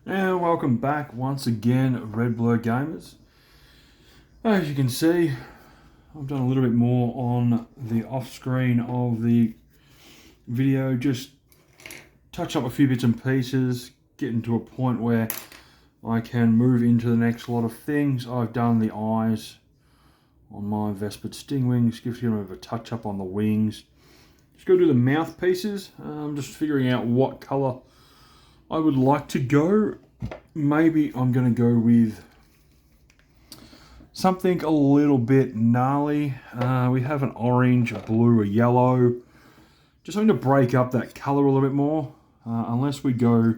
And welcome back once again, Red Blur Gamers. As you can see, I've done a little bit more on the off screen of the video, just touch up a few bits and pieces, getting to a point where I can move into the next lot of things. I've done the eyes on my Vespered Stingwings, give him a bit of a touch up on the wings. Just go do the mouthpieces. I'm just figuring out what colour I would like to go. Maybe I'm going to go with something a little bit gnarly. We have an orange, a blue, a yellow. Just something to break up that colour a little bit more. Unless we go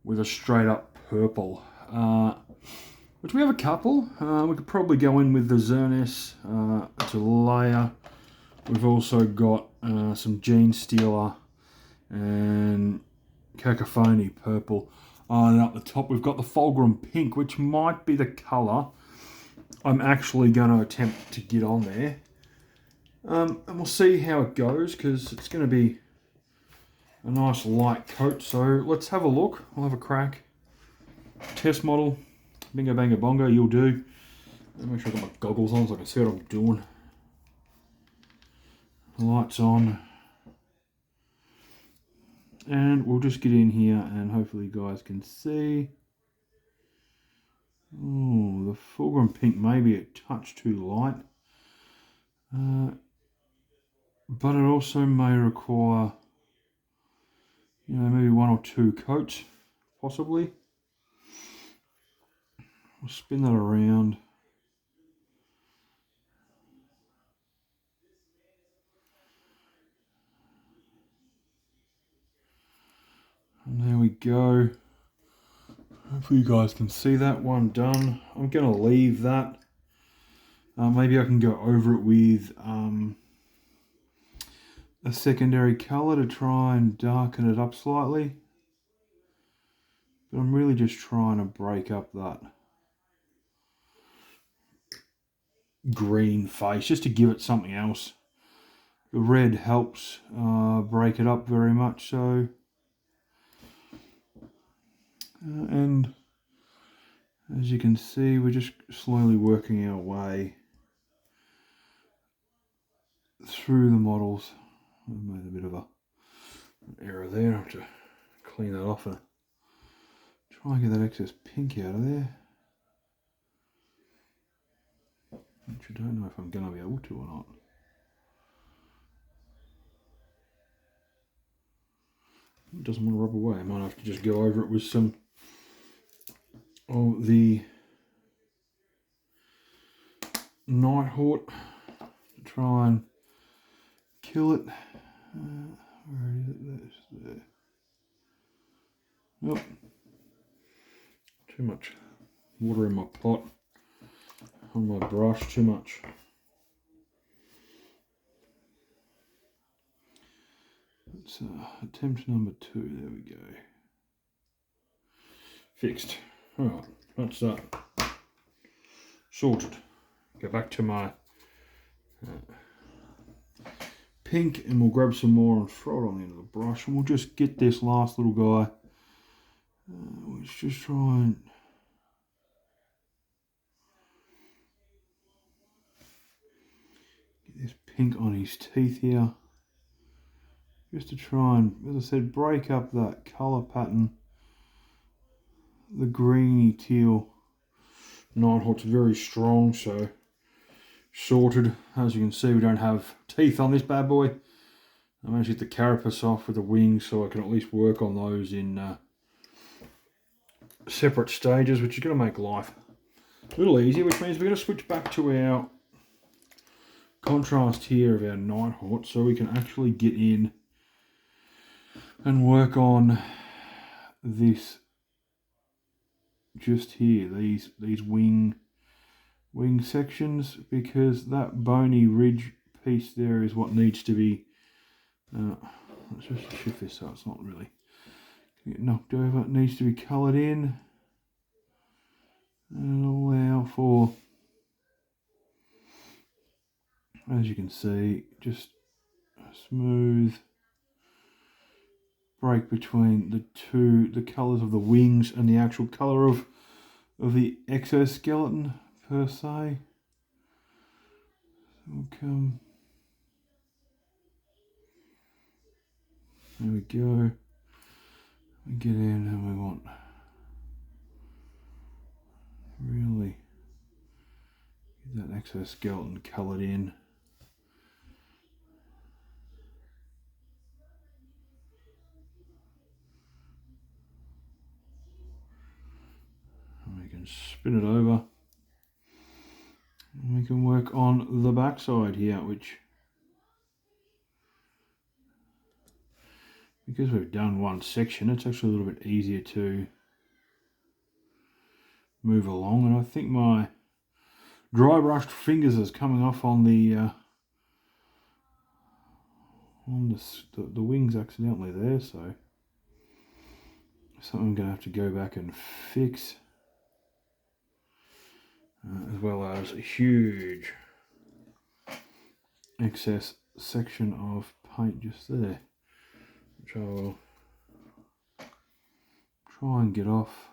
with a straight up purple. Which we have a couple. We could probably go in with the Zernis. It's a layer. We've also got some Gene Stealer and Cacophony purple. And up the top we've got the Fulgrim pink, which might be the colour I'm actually going to attempt to get on there. And we'll see how it goes, because it's going to be a nice light coat. So let's have a look. We'll have a crack. Test model. Bingo bango bongo, you'll do. Make sure I got my goggles on so I can see what I'm doing. Lights on. And we'll just get in here and hopefully you guys can see. Oh, the Fulgrim pink may be a touch too light. But it also may require, maybe one or two coats, possibly. We'll spin that around. And there we go. Hopefully you guys can see that one done. I'm going to leave that. Maybe I can go over it with a secondary colour to try and darken it up slightly. But I'm really just trying to break up that green face, just to give it something else. The red helps break it up very much so. And as you can see, we're just slowly working our way through the models. I've made a bit of an error there. I have to clean that off and try and get that excess pink out of there. Which I don't know if I'm going to be able to or not. It doesn't want to rub away. I might have to just go over it with some of the Nighthawk to try and kill it. Where is it? There. Nope. Too much water in my pot. On my brush, too much. It's attempt number 2. There we go. Fixed. Alright, that's that. Sorted. Go back to my pink and we'll grab some more and throw it on the end of the brush, and we'll just get this last little guy. Let's just try and get this pink on his teeth here. Just to try and, as I said, break up that colour pattern. The greeny teal Nighthawk's very strong, so sorted. As you can see, we don't have teeth on this bad boy. I managed to get the carapace off with the wings, so I can at least work on those in separate stages, which is going to make life a little easier, which means we're going to switch back to our contrast here of our Nighthawk, so we can actually get in and work on this just here, these wing sections, because that bony ridge piece there is what needs to be let's just shift this so it's not really get knocked over. It needs to be coloured in and allow for, as you can see, just a smooth break between the colours of the wings and the actual colour of the exoskeleton per se. We'll come. There we go. We get in and we want really get that exoskeleton coloured in. And we can spin it over. And we can work on the back side here, which, because we've done one section, it's actually a little bit easier to move along. And I think my dry brushed fingers is coming off on the wings accidentally there, so something I'm going to have to go back and fix, as well as a huge excess section of paint just there, which I will try and get off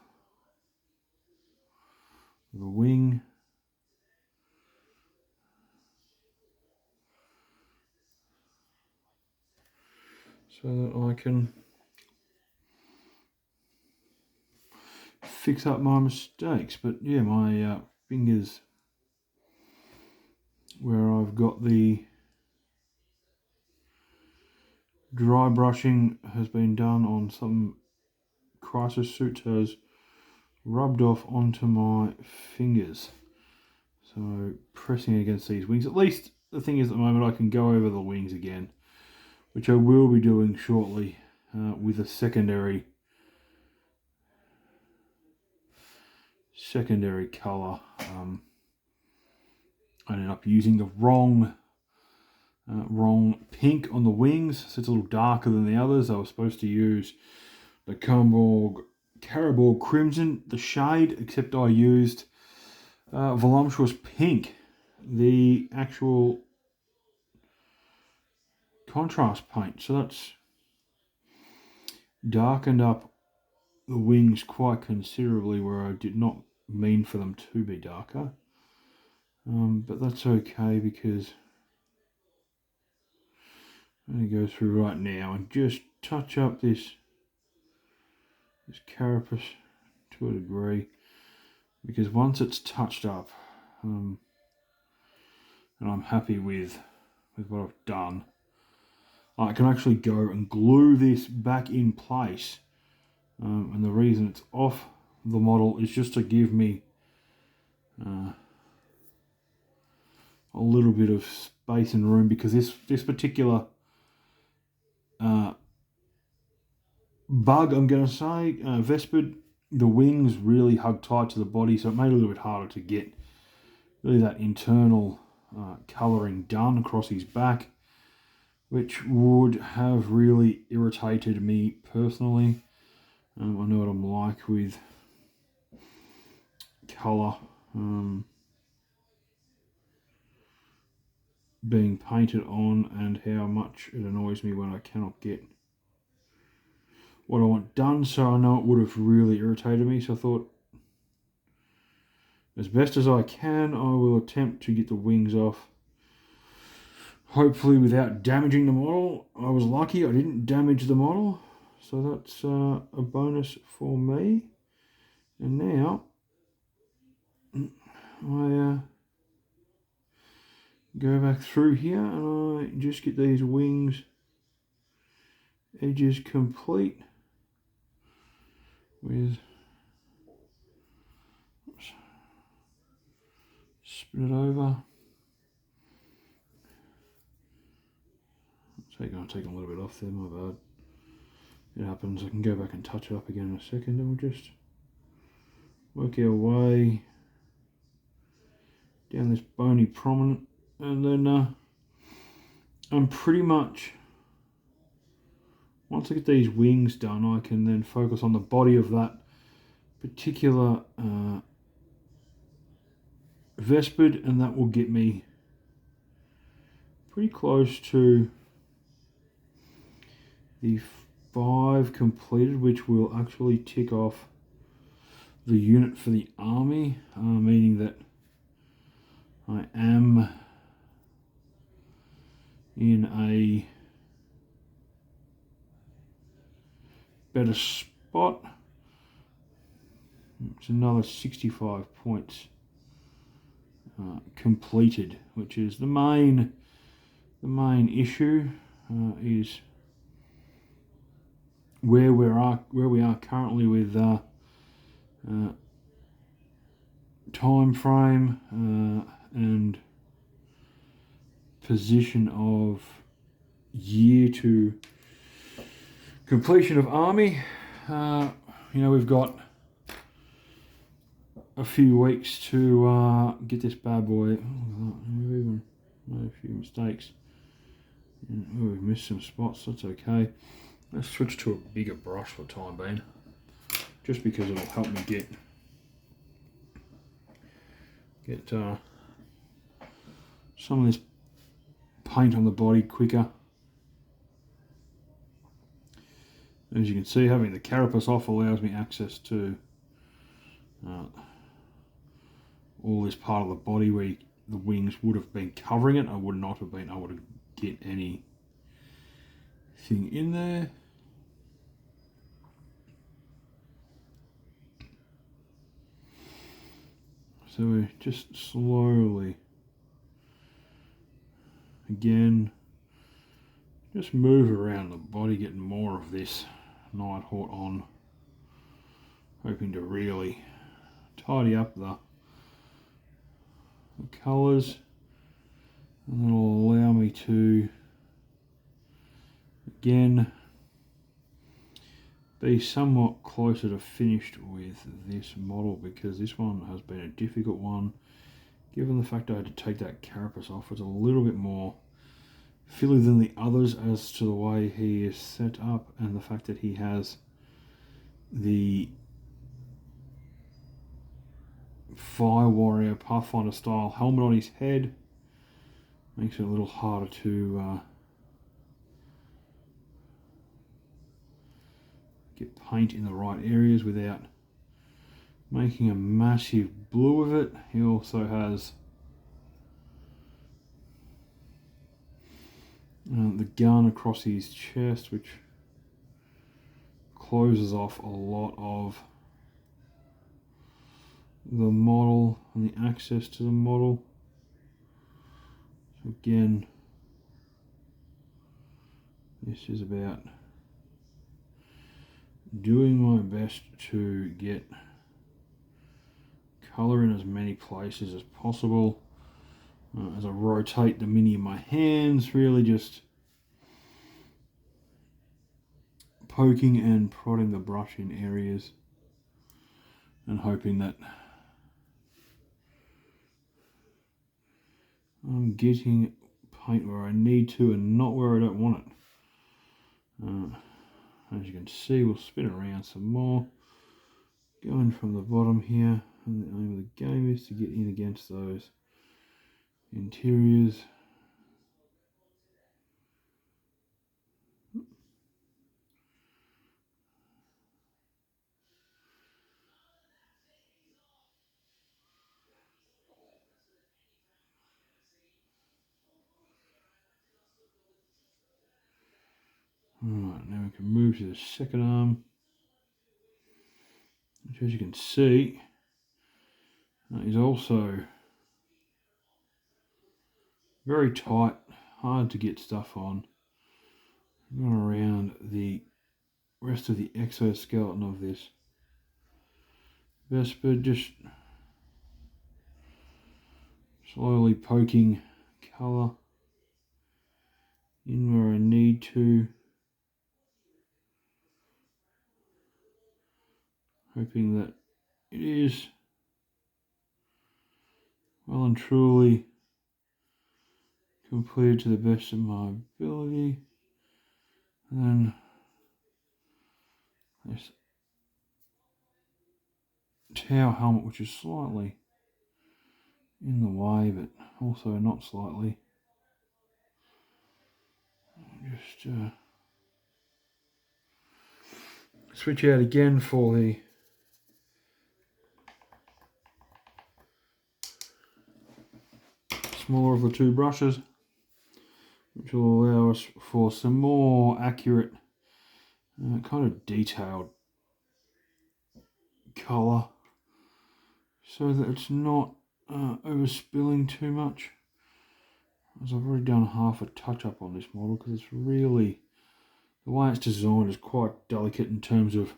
the wing. So that I can fix up my mistakes. But yeah, my fingers, where I've got the dry brushing has been done on some crisis suits, has rubbed off onto my fingers. So pressing against these wings, at least the thing is at the moment I can go over the wings again, which I will be doing shortly with a secondary colour. I ended up using the wrong pink on the wings, so it's a little darker than the others. I was supposed to use the Caribou Crimson, the shade, except I used Voluptuous Pink, the actual contrast paint. So that's darkened up the wings quite considerably where I did not mean for them to be darker. But that's okay, because I'm going to go through right now and just touch up this carapace to a degree, because once it's touched up and I'm happy with what I've done, I can actually go and glue this back in place. And the reason it's off the model is just to give me a little bit of space and room, because this particular bug, I'm going to say, Vespid, the wings really hug tight to the body, so it made it a little bit harder to get really that internal colouring done across his back, which would have really irritated me personally. I know what I'm like with colour being painted on, and how much it annoys me when I cannot get what I want done. So I know it would have really irritated me, so I thought, as best as I can, I will attempt to get the wings off, hopefully without damaging the model. I was lucky I didn't damage the model, so that's a bonus for me. And now I go back through here and I just get these wings edges complete with, spin it over. I'm taking a little bit off there, my bad. It happens. I can go back and touch it up again in a second, and we'll just work our way down this bony prominent, and then I'm pretty much, once I get these wings done, I can then focus on the body of that particular Vespid, and that will get me pretty close to the 5 completed, which will actually tick off the unit for the army, meaning that I am in a better spot. It's another 65 points completed, which is the main issue is where we are currently with time frame and position of year to completion of army. You know, we've got a few weeks to get this bad boy. We've even made a few mistakes. We've missed some spots. That's okay. Let's switch to a bigger brush for the time being, just because it'll help me get some of this paint on the body quicker. As you can see, having the carapace off allows me access to all this part of the body where the wings would have been covering it. I would not have been able to get anything in there. So we just slowly, again, just move around the body, getting more of this Nighthawk on, hoping to really tidy up the colours, and that'll allow me to again be somewhat closer to finished with this model, because this one has been a difficult one given the fact I had to take that carapace off. It's a little bit more filly than the others as to the way he is set up, and the fact that he has the Fire Warrior Pathfinder style helmet on his head makes it a little harder to get paint in the right areas without making a massive blue of it. He also has the gun across his chest, which closes off a lot of the model and the access to the model. So again, this is about doing my best to get colour in as many places as possible. As I rotate the mini in my hands, really just poking and prodding the brush in areas and hoping that I'm getting paint where I need to and not where I don't want it. As you can see, we'll spin around some more, going from the bottom here, and the aim of the game is to get in against those interiors. Alright, now we can move to the second arm, which, as you can see, is also very tight, hard to get stuff on. Going around the rest of the exoskeleton of this Vesper, just slowly poking colour in where I need to, hoping that it is well and truly completed to the best of my ability. And then this Tau helmet, which is slightly in the way, but also not slightly. Just switch out again for the smaller of the two brushes, which will allow us for some more accurate, kind of detailed colour, so that it's not overspilling too much. As I've already done half a touch-up on this model, because it's really, the way it's designed is quite delicate in terms of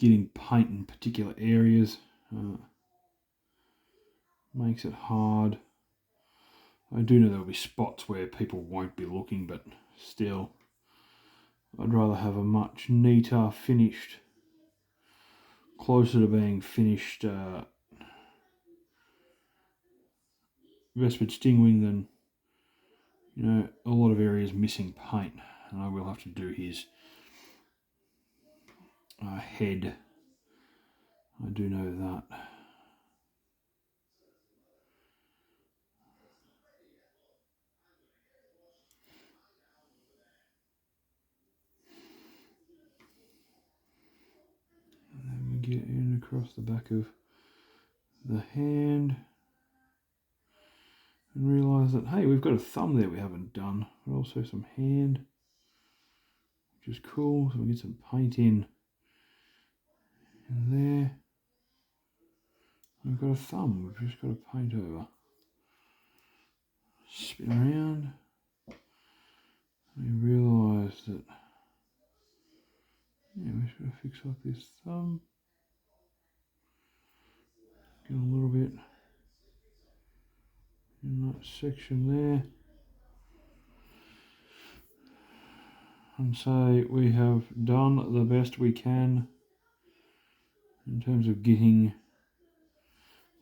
getting paint in particular areas. Makes it hard. I do know there'll be spots where people won't be looking, but still, I'd rather have a much neater, finished, closer to being finished Vested Stingwing than, you know, a lot of areas missing paint. And I will have to do his head. I do know that. And then we get in across the back of the hand and realise that, hey, we've got a thumb there we haven't done, but also some hand, which is cool. So we get some paint in there. We've got a thumb, we've just got to paint over. Spin around. We realise that, yeah, we've got to fix up this thumb. Get a little bit in that section there. And say we have done the best we can in terms of getting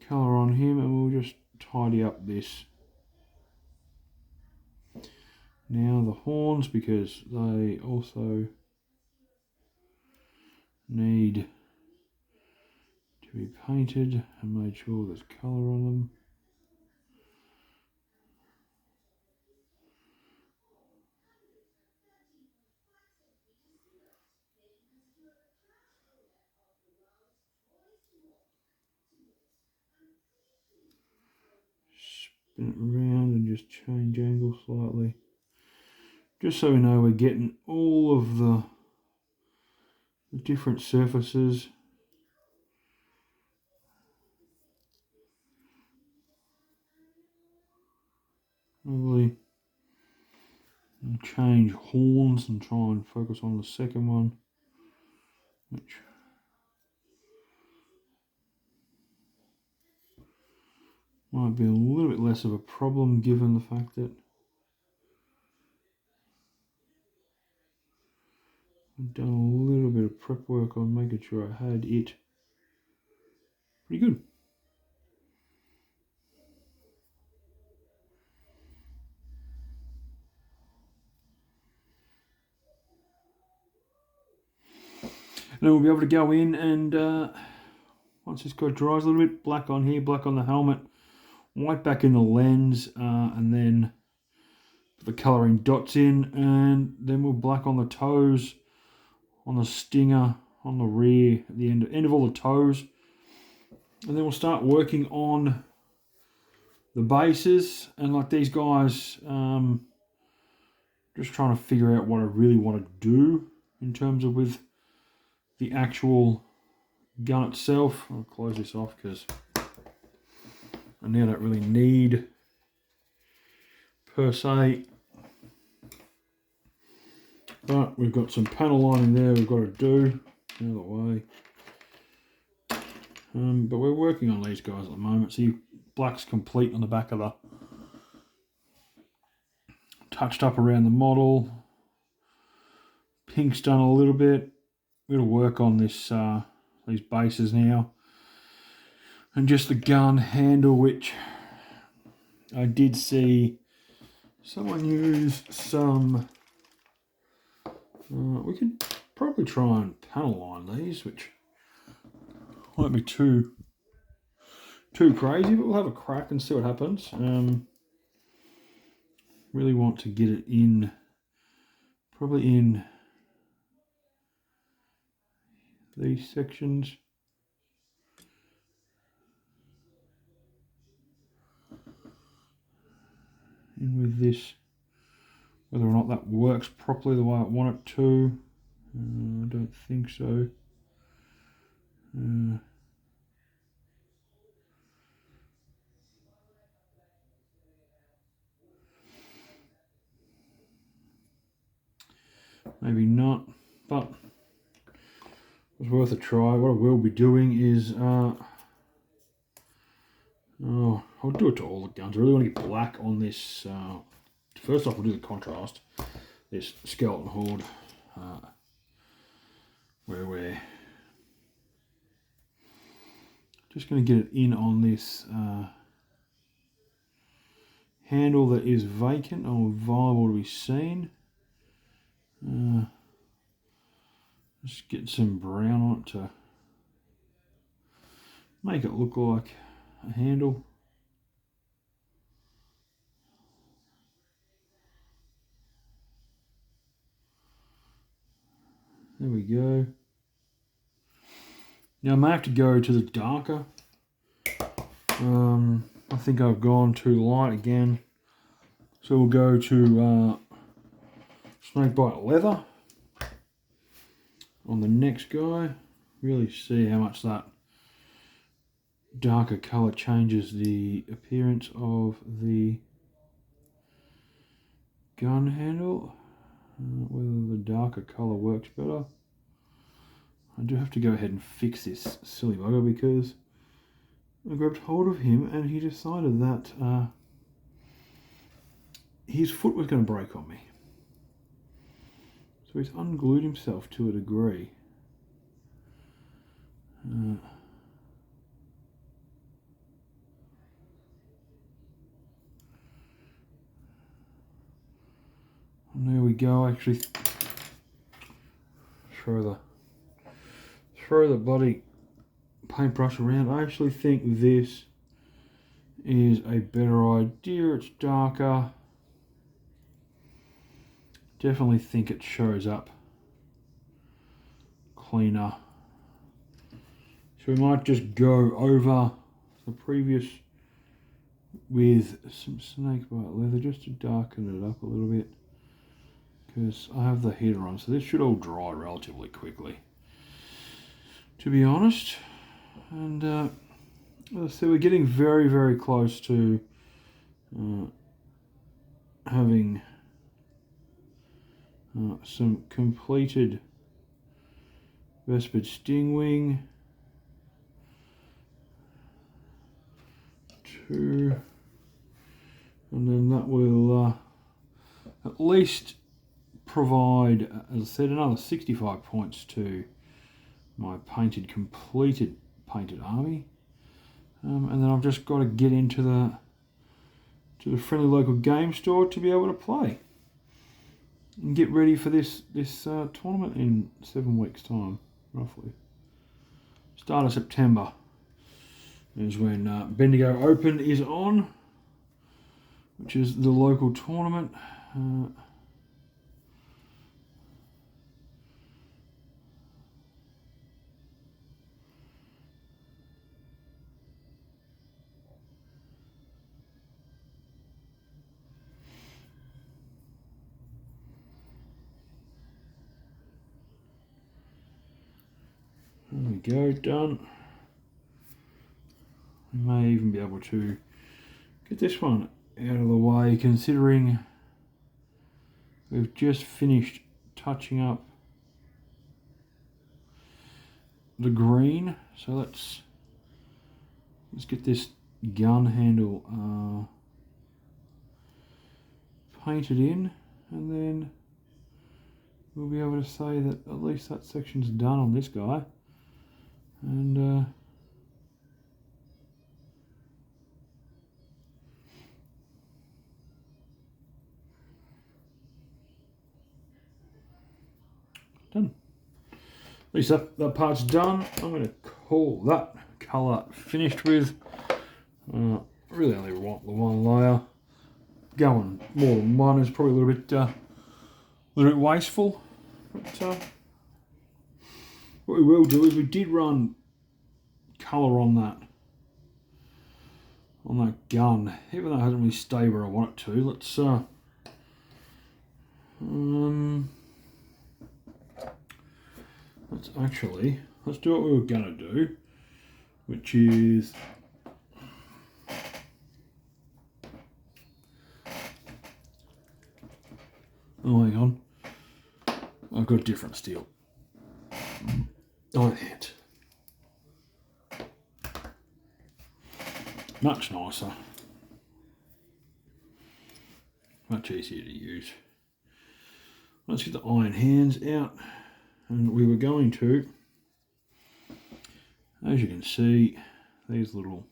colour on him, and we'll just tidy up this. Now the horns, because they also need to be painted and made sure there's colour on them. Spin it around and just change angle slightly, just so we know we're getting all of the different surfaces. Probably change horns and try and focus on the second one, which might be a little bit less of a problem given the fact that I've done a little bit of prep work on making sure I had it pretty good. And then we'll be able to go in and once this guy dries a little bit, black on here, black on the helmet, white back in the lens, and then put the colouring dots in, and then we'll black on the toes, on the stinger, on the rear, at the end of all the toes. And then we'll start working on the bases, and like these guys, just trying to figure out what I really want to do in terms of with the actual gun itself. I'll close this off because I now don't really need per se, but we've got some panel lining there we've got to do out of the way. But we're working on these guys at the moment. See, black's complete on the back of the, touched up around the model. Pink's done a little bit. We're going to work on this these bases now, and just the gun handle, which I did see someone use some. We could probably try and panel line these, which won't be too crazy, but we'll have a crack and see what happens. Really want to get it in, probably in these sections. And with this, whether or not that works properly the way I want it to, I don't think so. Maybe not, but it's worth a try. What I will be doing is, I'll do it to all the guns. I really want to get black on this. First off, we'll do the contrast. This skeleton horde, where we're just going to get it in on this handle that is vacant or viable to be seen. Just get some brown on it to make it look like a handle. There we go. Now I may have to go to the darker. I think I've gone too light again. So we'll go to snakebite leather on the next guy. Really see how much that darker colour changes the appearance of the gun handle. Whether the darker colour works better. I do have to go ahead and fix this silly bugger because I grabbed hold of him and he decided that his foot was going to break on me. So he's unglued himself to a degree. And there we go. Actually, throw the bloody paintbrush around. I actually think this is a better idea. It's darker. Definitely think it shows up cleaner. So we might just go over the previous with some snakebite leather just to darken it up a little bit, because I have the heater on, so this should all dry relatively quickly, to be honest. And so we're getting very, very close to having some completed Vespered Stingwing. 2, and then that will at least provide, as I said, another 65 points to my completed painted army. And then I've just got to get into the friendly local game store to be able to play and get ready for this tournament in 7 weeks' time, roughly. Start of September is when Bendigo Open is on, which is the local tournament. There we go, done. We may even be able to get this one out of the way, considering we've just finished touching up the green. So let's get this gun handle painted in, and then we'll be able to say that at least that section's done on this guy. And done. At least that part's done. I'm going to call that colour finished with. Really only want the one layer. Going more than one is probably a little bit wasteful. But What we will do is we did run colour on that gun, even though it hasn't really stayed where I want it to. Let's let's do what we were gonna do, which is hang on, I've got a different steel. Oh, yeah. Much nicer, much easier to use. Let's get the iron hands out, and we were going to, as you can see, these little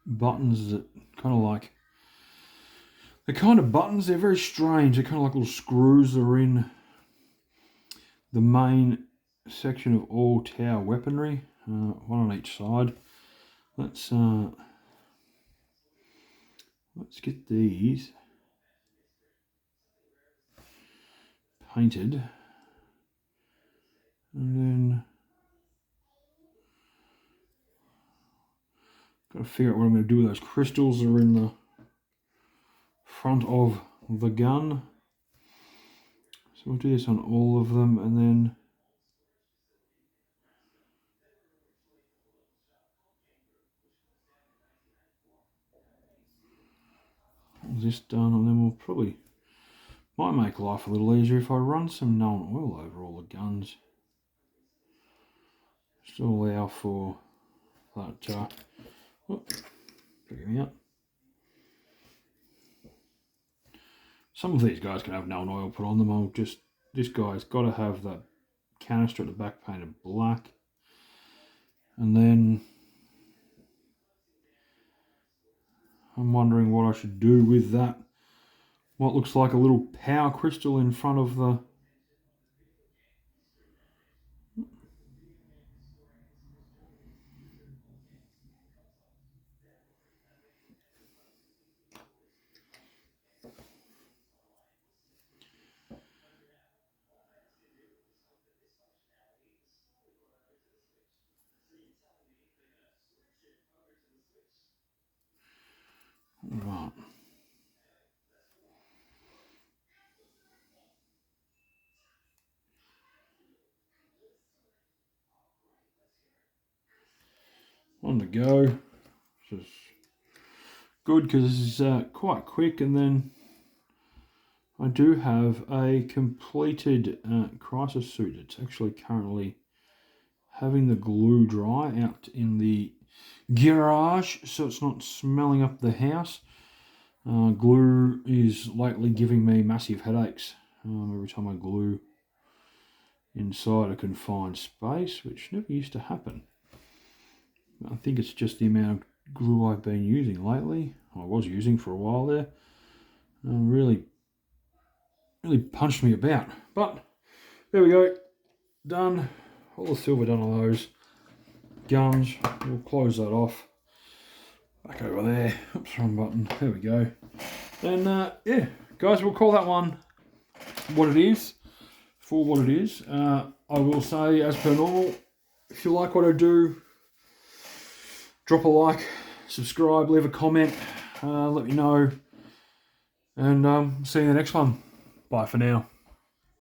buttons that kind of like, the kind of buttons, they're very strange. They're kind of like little screws that are in the main section of all tower weaponry, one on each side. Let's get these painted, and then got to figure out what I'm going to do with those crystals that are in the front of the gun. So we'll do this on all of them, and then this done, and then we'll probably might make life a little easier if I run some known oil over all the guns. Still allow for that. Figure me out. Some of these guys can have known oil put on them. This guy's got to have that canister at the back painted black, and then I'm wondering what I should do with that. What looks like a little power crystal in front of the... Right. On the go. This is good because this is quite quick, and then I do have a completed crisis suit. It's actually currently having the glue dry out in the garage, so it's not smelling up the house. Glue is lately giving me massive headaches every time I glue inside a confined space, which never used to happen. I think it's just the amount of glue I've been using lately. I was using for a while there. Really punched me about. But there we go. Done. All the silver done on those guns. We'll close that off. Back over there. Oops, wrong button. There we go. And yeah, guys, we'll call that one what it is. For what it is. I will say, as per normal, if you like what I do, drop a like, subscribe, leave a comment, let me know, and see you in the next one. Bye for now.